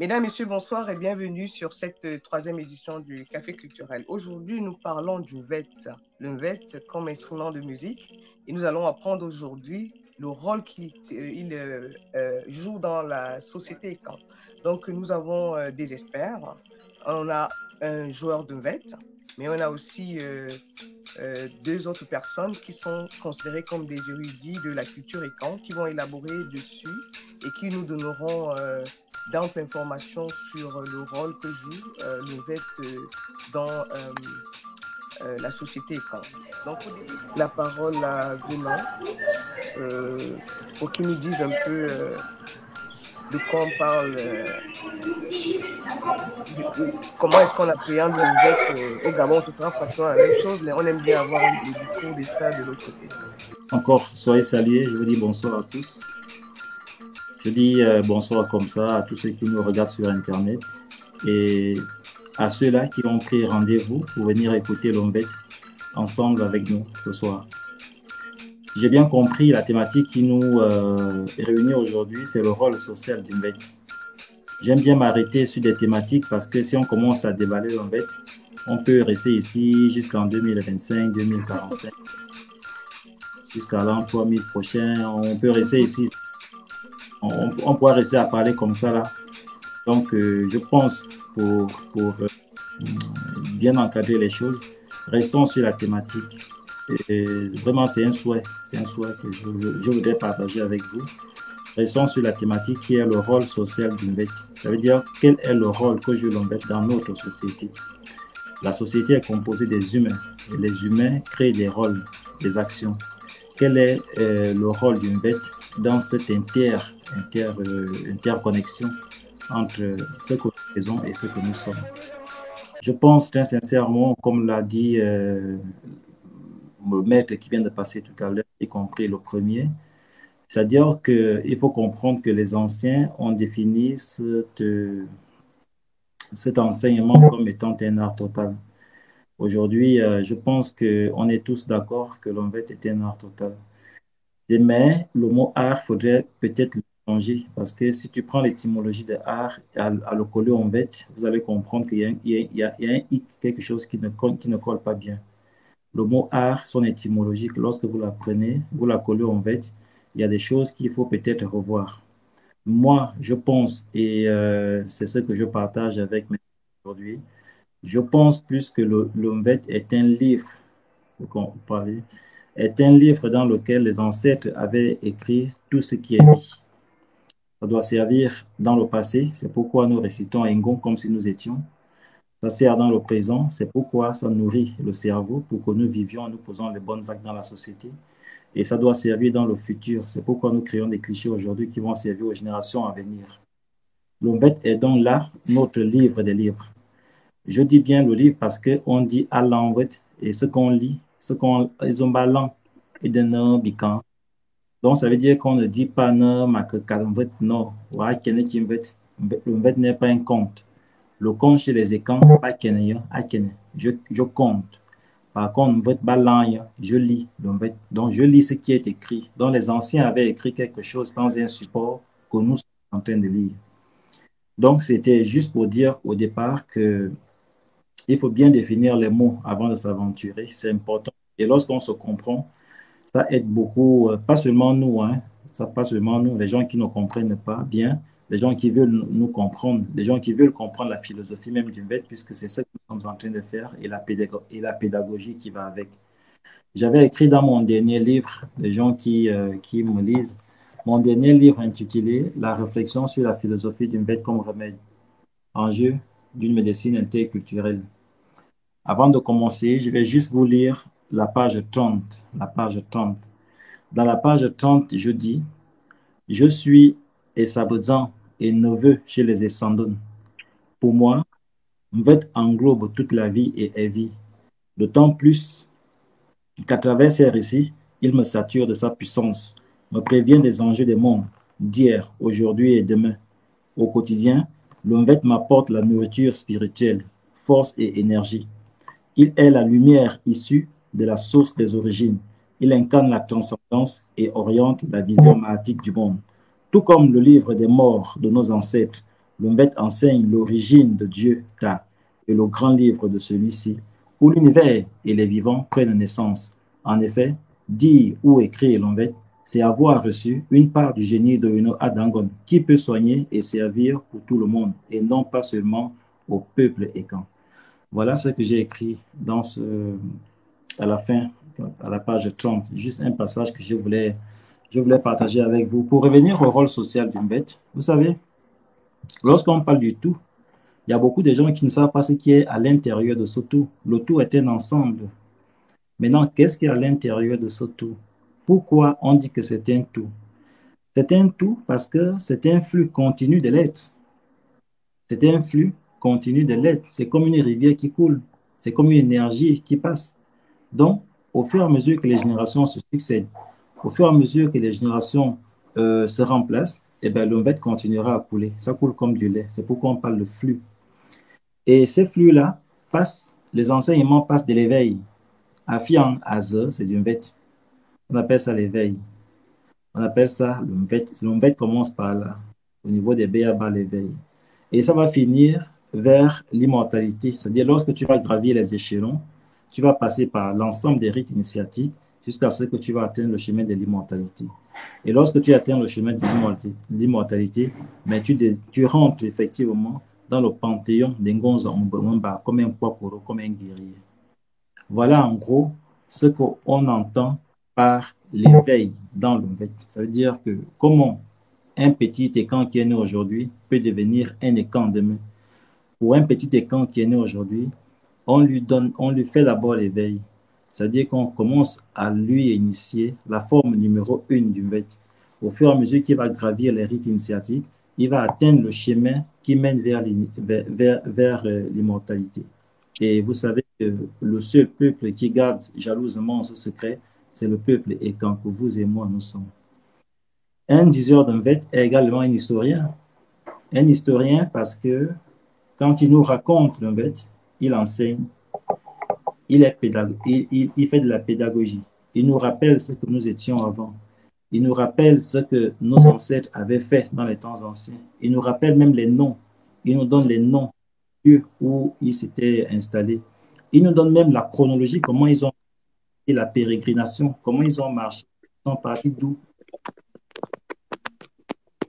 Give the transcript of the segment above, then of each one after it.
Mesdames, Messieurs, bonsoir et bienvenue sur cette troisième édition du Café culturel. Aujourd'hui, nous parlons du NVET, le NVET comme instrument de musique, et nous allons apprendre aujourd'hui le rôle qu'il joue dans la société ECAN. Donc, nous avons des experts, on a un joueur de NVET, mais on a aussi deux autres personnes qui sont considérées comme des érudits de la culture ECAN, qui vont élaborer dessus et qui nous donneront d'amples informations sur le rôle que joue le VET dans la société ECAN. Donc, la parole à Venant pour qu'il nous dise un peu de quoi on parle, comment est-ce qu'on appréhende le VET au Gabon. Tout sera pratiquement la même chose, mais on aime bien avoir le discours d'État de l'autre côté. Encore, soyez salués, je vous dis bonsoir à tous. Je dis bonsoir comme ça à tous ceux qui nous regardent sur Internet et à ceux-là qui ont pris rendez-vous pour venir écouter l'OMVET ensemble avec nous ce soir. J'ai bien compris la thématique qui nous réunit aujourd'hui, c'est le rôle social du NVET. J'aime bien m'arrêter sur des thématiques parce que si on commence à déballer l'OMVET, on peut rester ici jusqu'en 2025, 2045, jusqu'à l'an 3000 prochain, on peut rester ici. On pourra rester à parler comme ça là. Donc, je pense pour bien encadrer les choses, restons sur la thématique. Et vraiment, c'est un souhait que je voudrais partager avec vous. Restons sur la thématique qui est le rôle social du NVET. Ça veut dire quel est le rôle que joue l'OMVET dans notre société. La société est composée des humains. Et les humains créent des rôles, des actions. Quel est le rôle du NVET dans cette interconnexion entre ce que nous faisons et ce que nous sommes? Je pense très sincèrement, comme l'a dit le maître qui vient de passer tout à l'heure, y compris le premier, c'est-à-dire qu'il faut comprendre que les anciens ont défini cet enseignement comme étant un art total. Aujourd'hui, je pense qu'on est tous d'accord que l'OMVET est un art total. Mais le mot art, faudrait peut-être le changer parce que si tu prends l'étymologie de art à le coller en bête, vous allez comprendre qu'il y a quelque chose qui ne colle pas bien. Le mot art, son étymologie, lorsque vous l'apprenez, vous la collez en bête, il y a des choses qu'il faut peut-être revoir. Moi, je pense, et c'est ce que je partage avec mes aujourd'hui, je pense plus que l'OMVET est un livre, qu'on parlait, est un livre dans lequel les ancêtres avaient écrit tout ce qui est vie. Ça doit servir dans le passé, c'est pourquoi nous récitons Ngon comme si nous étions. Ça sert dans le présent, c'est pourquoi ça nourrit le cerveau pour que nous vivions, nous posons les bons actes dans la société. Et ça doit servir dans le futur, c'est pourquoi nous créons des clichés aujourd'hui qui vont servir aux générations à venir. L'OMVET est donc là notre livre des livres. Je dis bien le livre parce qu'on dit à l'envoi et ce qu'on lit, ils ont ballon et de non bican. Donc ça veut dire qu'on ne dit pas non, mais que non. Le mbet n'est pas un compte. Le compte chez les écans, pas je compte. Par contre, je lis. Donc je lis ce qui est écrit. Donc les anciens avaient écrit quelque chose dans un support que nous sommes en train de lire. Donc c'était juste pour dire au départ que il faut bien définir les mots avant de s'aventurer, c'est important. Et lorsqu'on se comprend, ça aide beaucoup, pas seulement nous, pas seulement nous, les gens qui ne comprennent pas bien, les gens qui veulent nous comprendre, les gens qui veulent comprendre la philosophie même du VET, puisque c'est ce que nous sommes en train de faire, et la pédagogie qui va avec. J'avais écrit dans mon dernier livre, les gens qui me lisent, mon dernier livre intitulé La réflexion sur la philosophie du VET comme remède, enjeu d'une médecine interculturelle. Avant de commencer, je vais juste vous lire la page 30. La page 30. Dans la page 30, je dis « Je suis Essabedzan et neveu chez les Essandons. Pour moi, Mvet englobe toute la vie et est vie. D'autant plus qu'à travers ces récits, il me sature de sa puissance, me prévient des enjeux des mondes, d'hier, aujourd'hui et demain. Au quotidien, le Mvet m'apporte la nourriture spirituelle, force et énergie. Il est la lumière issue de la source des origines. Il incarne la transcendance et oriente la vision mahatique du monde. Tout comme le livre des morts de nos ancêtres, L'Umbet enseigne l'origine de Dieu, Ta, et le grand livre de celui-ci, où l'univers et les vivants prennent naissance. En effet, dire ou écrire l'Umbet, c'est avoir reçu une part du génie de Uno Adangon, qui peut soigner et servir pour tout le monde, et non pas seulement au peuple écan. Voilà ce que j'ai écrit à la fin, à la page 30. Juste un passage que je voulais partager avec vous. Pour revenir au rôle social d'une bête, vous savez, lorsqu'on parle du tout, il y a beaucoup de gens qui ne savent pas ce qui est à l'intérieur de ce tout. Le tout est un ensemble. Maintenant, qu'est-ce qui est à l'intérieur de ce tout? Pourquoi on dit que c'est un tout? C'est un tout parce que c'est un flux continu de l'être. C'est un flux continu de l'être. C'est comme une rivière qui coule. C'est comme une énergie qui passe. Donc, au fur et à mesure que les générations se succèdent, au fur et à mesure que les générations se remplacent, eh bien, l'eau continuera à couler. Ça coule comme du lait. C'est pourquoi on parle de flux. Et ces flux-là passent, les enseignements passent de l'éveil. Afian, Aze, c'est du Mbet. On appelle ça l'éveil. On appelle ça le Mbet. Le Mbet commence par là, au niveau des Béaba, l'éveil. Et ça va finir vers l'immortalité. C'est-à-dire, lorsque tu vas gravir les échelons, tu vas passer par l'ensemble des rites initiatiques jusqu'à ce que tu vas atteindre le chemin de l'immortalité. Et lorsque tu atteins le chemin de l'immortalité, mais tu rentres effectivement dans le panthéon d'Ngonza Mbemba comme un Kwakoro, comme un guerrier. Voilà en gros ce qu'on entend par l'éveil dans le Mbet. Ça veut dire que comment un petit écan qui est né aujourd'hui peut devenir un écan demain. Pour un petit écan qui est né aujourd'hui, on lui fait d'abord l'éveil. C'est-à-dire qu'on commence à lui initier la forme numéro 1 du Mbet. Au fur et à mesure qu'il va gravir les rites initiatiques, il va atteindre le chemin qui mène vers l'immortalité. Et vous savez que le seul peuple qui garde jalousement ce secret, c'est le peuple écan que vous et moi nous sommes. Un diseur d'un Mbet est également un historien. Un historien parce que quand il nous raconte le Mbet, il enseigne, il fait de la pédagogie. Il nous rappelle ce que nous étions avant. Il nous rappelle ce que nos ancêtres avaient fait dans les temps anciens. Il nous rappelle même les noms. Il nous donne les noms des lieux où ils s'étaient installés. Il nous donne même la chronologie, comment ils ont fait la pérégrination, comment ils ont marché, ils sont partis d'où.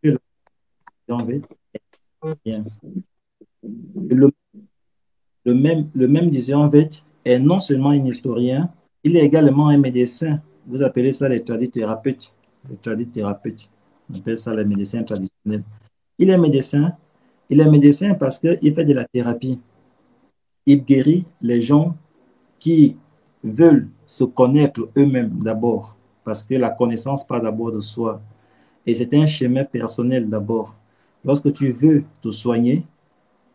Le, le même disant en fait est non seulement un historien, il est également un médecin. Vous appelez ça les tradithérapeutes. Les tradithérapeutes. On appelle ça les médecins traditionnels. Il est médecin. Il est médecin parce qu'il fait de la thérapie. Il guérit les gens qui veulent se connaître eux-mêmes d'abord, parce que la connaissance part d'abord de soi. Et c'est un chemin personnel d'abord. Lorsque tu veux te soigner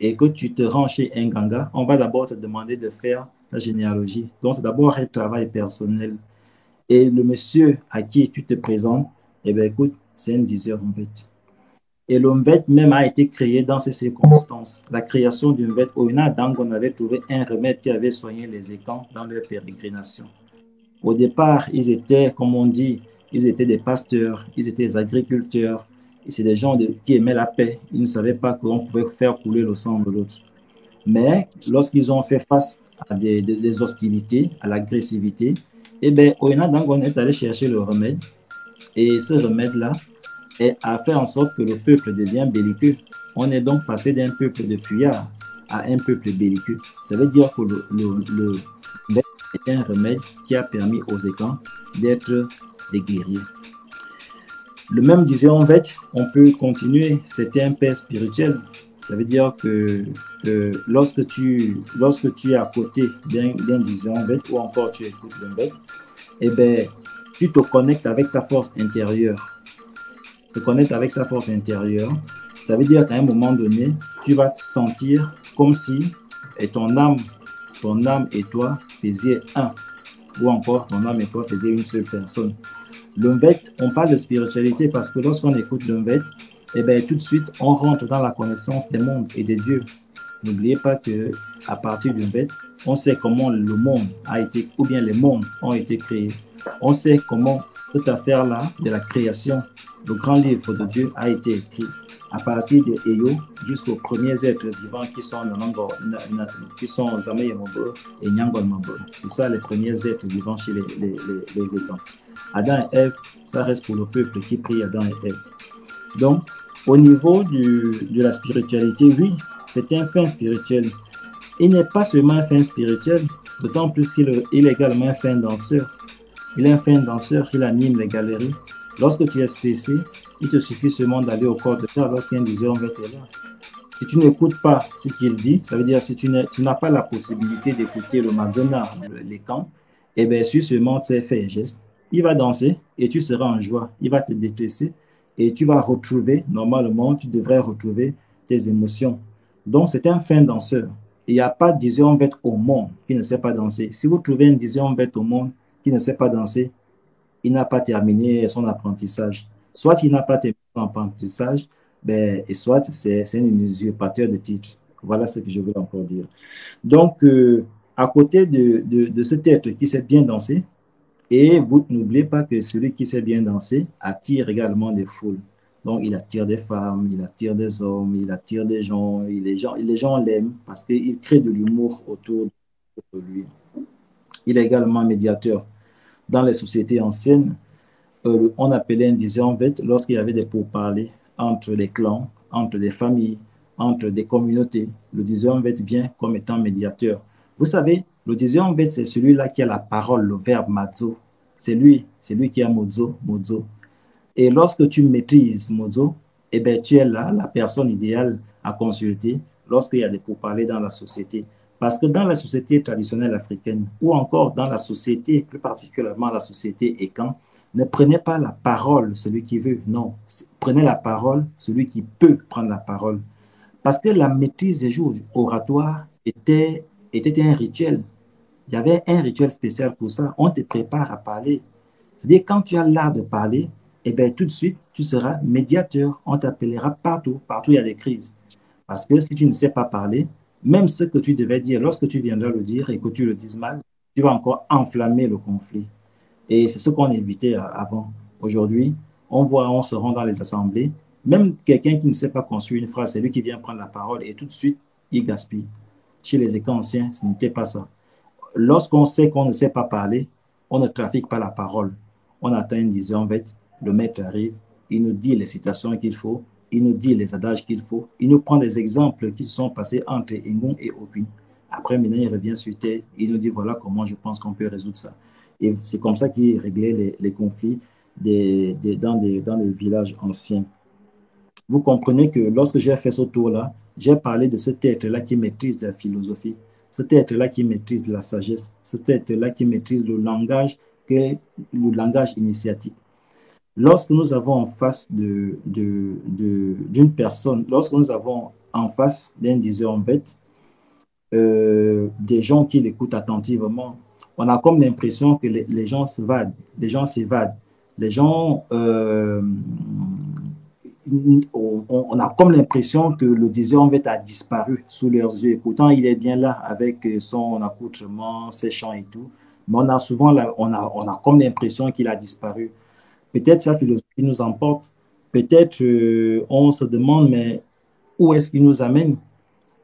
et que tu te rends chez un ganga, on va d'abord te demander de faire ta généalogie. Donc, c'est d'abord un travail personnel. Et le monsieur à qui tu te présentes, eh bien, écoute, c'est un diseur en fait. Et l'Umbet même a été créé dans ces circonstances. La création du Umbet, Oina Dangon avait trouvé un remède qui avait soigné les écans dans leur pérégrination. Au départ, ils étaient, comme on dit, ils étaient des pasteurs, ils étaient des agriculteurs, et c'est des gens qui aimaient la paix. Ils ne savaient pas qu'on pouvait faire couler le sang de l'autre. Mais lorsqu'ils ont fait face à des hostilités, à l'agressivité, eh bien, Oina Dangon est allé chercher le remède. Et ce remède-là a fait en sorte que le peuple devient belliqueux. On est donc passé d'un peuple de fuyards à un peuple belliqueux. Ça veut dire que le est un remède qui a permis aux écans d'être des guerriers. Le même disait en fait, on peut continuer, c'était un père spirituel. Ça veut dire que lorsque tu es à côté d'un disant en fait, ou encore tu écoutes le bête, eh bien, tu te connectes avec ta force intérieure. Te connectes avec sa force intérieure, ça veut dire qu'à un moment donné, tu vas te sentir comme si ton âme et toi faisaient un, ou encore ton âme et toi faisaient une seule personne. L'Umbet, on parle de spiritualité parce que lorsqu'on écoute l'Umbet, eh bien, tout de suite, on rentre dans la connaissance des mondes et des dieux. N'oubliez pas que à partir du fait, on sait comment le monde a été, ou bien les mondes ont été créés. On sait comment cette affaire-là de la création, le grand livre de Dieu a été écrit à partir des Eyo jusqu'aux premiers êtres vivants qui sont Nanango, qui sont Zame Yamobo et Nyangol Mabo. C'est ça les premiers êtres vivants chez les étangs. Adam et Ève, ça reste pour le peuple qui prie Adam et Ève. Donc, au niveau de la spiritualité, oui, c'est un fin spirituel. Il n'est pas seulement un fin spirituel, d'autant plus qu'il est également un fin danseur. Il est un fin danseur, il anime les galeries. Lorsque tu es stressé, il te suffit seulement d'aller au corps de terre lorsqu'un diseur est là. Si tu n'écoutes pas ce qu'il dit, ça veut dire si tu n'as pas la possibilité d'écouter le Madonna, les camps, et bien si seulement tu as fait un geste, il va danser et tu seras en joie. Il va te détester et tu vas retrouver, normalement, tu devrais retrouver tes émotions. Donc, c'est un fin danseur. Il n'y a pas de diseur au monde qui ne sait pas danser. Si vous trouvez un diseur au monde qui ne sait pas danser, il n'a pas terminé son apprentissage. Soit il n'a pas terminé son apprentissage, ben, et soit c'est un usurpateur de titre. Voilà ce que je veux encore dire. Donc, à côté de cet être qui sait bien danser, et vous n'oubliez pas que celui qui sait bien danser attire également des foules. Donc, il attire des femmes, il attire des hommes, il attire des gens, et les gens l'aiment parce qu'il crée de l'humour autour de lui. Il est également médiateur. Dans les sociétés anciennes, on appelait un diseur en fait lorsqu'il y avait des pourparlers entre les clans, entre des familles, entre des communautés. Le diseur en fait vient comme étant médiateur. Vous savez, le diseur en fait, c'est celui-là qui a la parole, le verbe mazo. C'est lui qui a mozo, mozo. Et lorsque tu maîtrises mozo, eh bien, tu es là, la personne idéale à consulter lorsqu'il y a des pourparlers dans la société. Parce que dans la société traditionnelle africaine, ou encore dans la société, plus particulièrement la société Ekan, ne prenez pas la parole celui qui veut, non. Prenez la parole celui qui peut prendre la parole. Parce que la maîtrise des jours oratoires était un rituel. Il y avait un rituel spécial pour ça. On te prépare à parler. C'est-à-dire, quand tu as l'art de parler, eh bien, tout de suite, tu seras médiateur. On t'appellera partout. Partout, il y a des crises. Parce que si tu ne sais pas parler, même ce que tu devais dire, lorsque tu viendras le dire et que tu le dises mal, tu vas encore enflammer le conflit. Et c'est ce qu'on évitait avant. Aujourd'hui, on se rend dans les assemblées. Même quelqu'un qui ne sait pas construire une phrase, c'est lui qui vient prendre la parole et tout de suite, il gaspille. Chez les écoles anciens, ce n'était pas ça. Lorsqu'on sait qu'on ne sait pas parler, on ne trafique pas la parole. On attend une disant, en fait, le maître arrive, il nous dit les citations qu'il faut, il nous dit les adages qu'il faut, il nous prend des exemples qui se sont passés entre Ngon et Okun. Après, maintenant, il revient sur terre, il nous dit, voilà comment je pense qu'on peut résoudre ça. Et c'est comme ça qu'il réglait les conflits dans les villages anciens. Vous comprenez que lorsque j'ai fait ce tour-là, j'ai parlé de cet être-là qui maîtrise la philosophie, cet être-là qui maîtrise la sagesse, cet être-là qui maîtrise le langage initiatique. Lorsque nous avons en face d'une personne, lorsque nous avons en face d'un diseur en bête, des gens qui l'écoutent attentivement, on a comme l'impression que les gens s'évadent, les gens on a comme l'impression que le diseur en fait a disparu sous leurs yeux. Pourtant, il est bien là avec son accoutrement, ses chants et tout. Mais on a souvent on a comme l'impression qu'il a disparu. Peut-être sa philosophie nous emporte. Peut-être on se demande, mais où est-ce qu'il nous amène?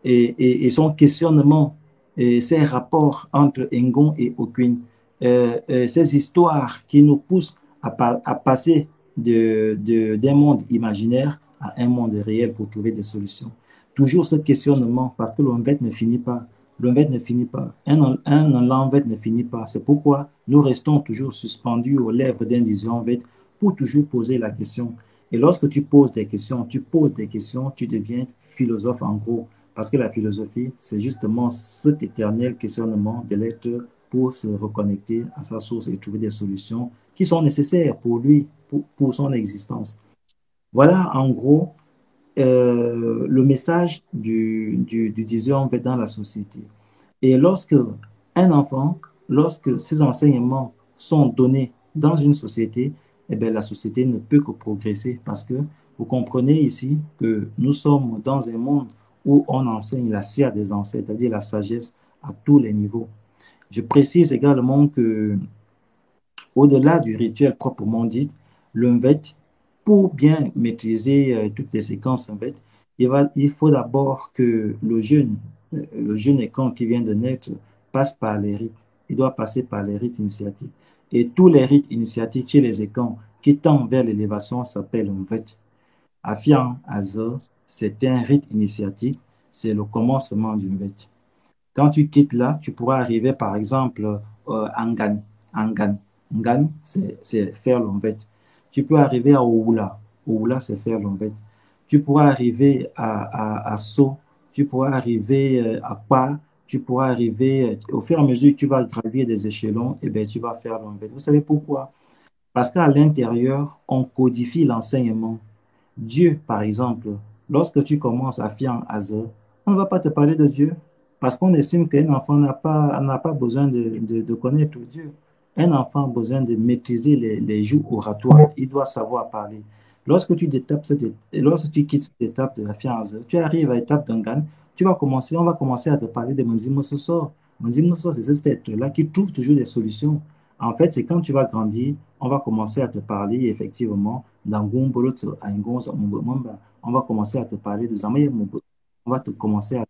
Et son questionnement, et ses rapports entre Ngon et Okun, ces histoires qui nous poussent à passer d'un monde imaginaire à un monde réel pour trouver des solutions. Toujours ce questionnement, parce que l'envête ne finit pas. L'envête ne finit pas. Un envête ne finit pas. C'est pourquoi nous restons toujours suspendus aux lèvres d'un diseur envête pour toujours poser la question. Et lorsque tu poses des questions, tu deviens philosophe en gros. Parce que la philosophie, c'est justement cet éternel questionnement de l'être pour se reconnecter à sa source et trouver des solutions qui sont nécessaires pour lui, pour son existence. Voilà en gros le message du diseur en fait dans la société. Et lorsque un enfant, lorsque ces enseignements sont donnés dans une société, eh bien, la société ne peut que progresser parce que vous comprenez ici que nous sommes dans un monde où on enseigne la science des ancêtres, c'est-à-dire la sagesse à tous les niveaux. Je précise également que au-delà du rituel proprement dit, le Mvet, pour bien maîtriser toutes les séquences Mvet, il faut d'abord que le jeune écran qui vient de naître passe par les rites. Il doit passer par les rites initiatiques. Et tous les rites initiatiques chez les écrans qui tendent vers l'élévation s'appellent Mvet. Afian Azor, c'est un rite initiatique, c'est le commencement du Mvet. Quand tu quittes là, tu pourras arriver par exemple à Ngan. Ngan, Ngan c'est faire l'ombette. Tu peux arriver à Oula. Oula, c'est faire l'ombette. Tu pourras arriver à So. Tu pourras arriver à Pa. Tu pourras arriver, au fur et à mesure que tu vas gravir des échelons, et bien, tu vas faire l'ombette. Vous savez pourquoi? Parce qu'à l'intérieur, on codifie l'enseignement. Dieu, par exemple, lorsque tu commences à faire un Azar, on ne va pas te parler de Dieu parce qu'on estime qu'un enfant n'a pas besoin de connaître Dieu. Un enfant a besoin de maîtriser les jeux oratoires. Il doit savoir parler. Lorsque tu quittes cette étape de la fiance, tu arrives à l'étape d'un gan, on va commencer à te parler de Manzimo Soso. Manzimo Soso, c'est cet être-là qui trouve toujours des solutions. En fait, c'est quand tu vas grandir, on va commencer à te parler effectivement d'Angumboloto à Ngonzo Mumba. On va commencer à te parler de Zamaye Mumbo. On va te commencer à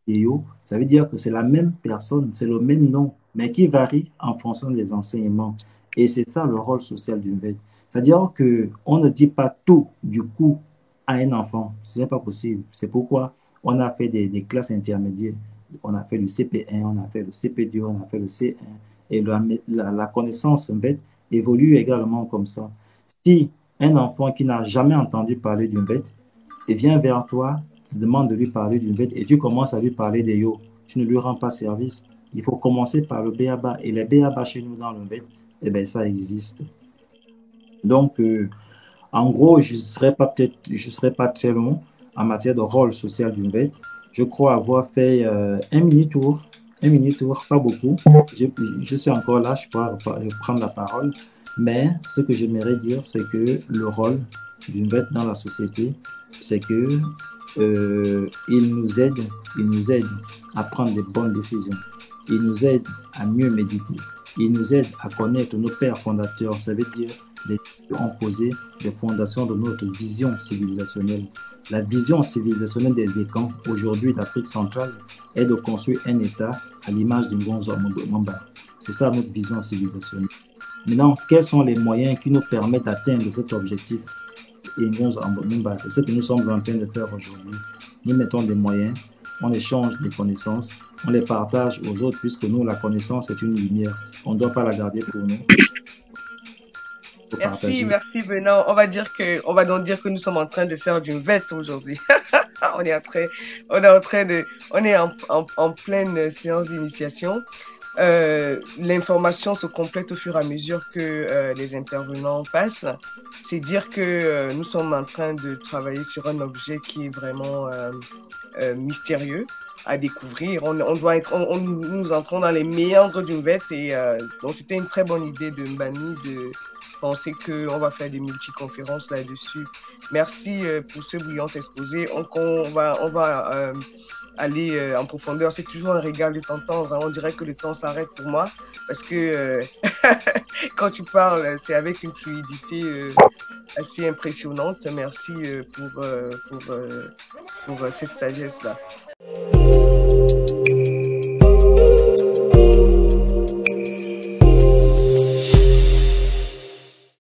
Yo. Ça veut dire que c'est la même personne, c'est le même nom, mais qui varie en fonction des enseignements. Et c'est ça le rôle social d'une veille. C'est-à-dire qu'on ne dit pas tout du coup à un enfant. Ce n'est pas possible. C'est pourquoi on a fait des classes intermédiaires. On a fait le CP1, on a fait le CP2, on a fait le C1. Et la connaissance bête évolue également comme ça. Si un enfant qui n'a jamais entendu parler d'une bête et vient vers toi, te demande de lui parler d'une bête et tu commences à lui parler des yo, tu ne lui rends pas service. Il faut commencer par le béaba. Et les béaba chez nous dans le bête, eh bien, ça existe. Donc, en gros, je ne serai pas très long en matière de rôle social d'une bête. Je crois avoir fait un mini-tour, pas beaucoup. Je suis encore là, je vais prendre la parole. Mais ce que j'aimerais dire, c'est que le rôle d'une bête dans la société, c'est que il nous aide à prendre de bonnes décisions. Il nous aide à mieux méditer. Il nous aide à connaître nos pères fondateurs. Ça veut dire les qui ont posé les fondations de notre vision civilisationnelle. La vision civilisationnelle des écrans aujourd'hui d'Afrique centrale est de construire un État à l'image d'une Ngonzo Mamba. C'est ça notre vision civilisationnelle. Maintenant, quels sont les moyens qui nous permettent d'atteindre cet objectif? Et Ngonzo Mamba, c'est ce que nous sommes en train de faire aujourd'hui. Nous mettons des moyens, on échange des connaissances, on les partage aux autres puisque nous, la connaissance est une lumière. On ne doit pas la garder pour nous. Merci Benoît. On va donc dire que nous sommes en train de faire du VET aujourd'hui. on est en pleine séance d'initiation. L'information se complète au fur et à mesure que les intervenants passent. C'est dire que nous sommes en train de travailler sur un objet qui est vraiment mystérieux à découvrir. Nous entrons dans les méandres d'une VET et donc c'était une très bonne idée de Mbani de penser qu'on va faire des multiconférences là-dessus. Merci pour ce brillant exposé. On va aller en profondeur. C'est toujours un régal de t'entendre. On dirait que le temps s'arrête pour moi parce que quand tu parles, c'est avec une fluidité assez impressionnante. Merci pour cette sagesse-là.